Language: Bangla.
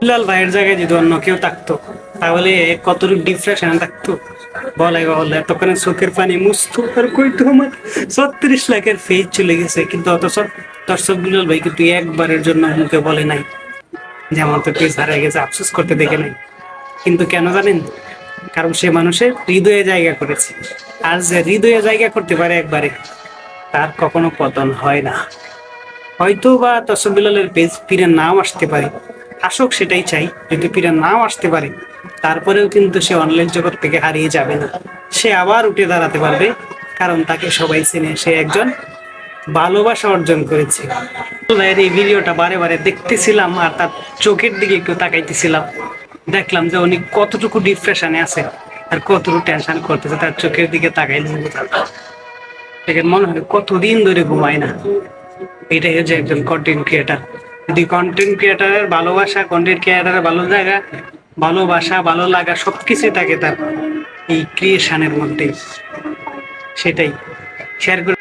বিল্লাল ভাইয়ের জায়গায় যদি অন্য কেউ থাকতো তাহলে কতটুকু ডিপ্রেশনে থাকতো বলাই বাহুল্য। এতক্ষণে চোখের পানি মুছতো আর কইতো আমার 36 লাখের ফেজ চলে গেছে, কিন্তু অথচ দর্শক বিল্লাল ভাই কিন্তু একবারের জন্য মুখে বলে নাই যে আমার তো পেজ হারিয়ে গেছে, আফসোস করতে দেখে নাই। কিন্তু কেন জানেন? কারণ সে মানুষের হৃদয়ে জায়গা করেছে। আর যে হৃদয়ে জায়গা করতে পারে একবারে, তার কখনো পতন হয় না। হয়তো বা তসর বিলালের পেজ ফিরে নাও আসতে পারে, আসুক সেটাই চাই। যদি ফিরে নাও আসতে পারে, তারপরেও কিন্তু সে অনলাইন জগৎ থেকে হারিয়ে যাবে না, সে আবার উঠে দাঁড়াতে পারবে। কারণ তাকে সবাই চেনে, সে একজন ভালোবাসা অর্জন করেছে। ভাইয়ের এই ভিডিওটা বারে বারে দেখতেছিলাম আর তার চোখের দিকে একটু তাকাইতেছিলাম। দেখলাম যে উনি কতটুকু ডিপ্রেশনে আছে আর কতটুকু টেনশন করতেছে, তার চোখের দিকে তাকাইলে বোঝা যায়। দেখেন মনে হয় কতদিন ধরে ঘুমায় না। এটাই হচ্ছে একজন কন্টেন্ট ক্রিয়েটার। যদি কন্টেন্ট ক্রিয়েটারের ভালোবাসা, কন্টেন্ট ক্রিয়েটারের ভালো জায়গা, ভালোবাসা, ভালো লাগা সবকিছুই থাকে তার এই ক্রিয়েশনের মধ্যে। সেটাই শেয়ার করে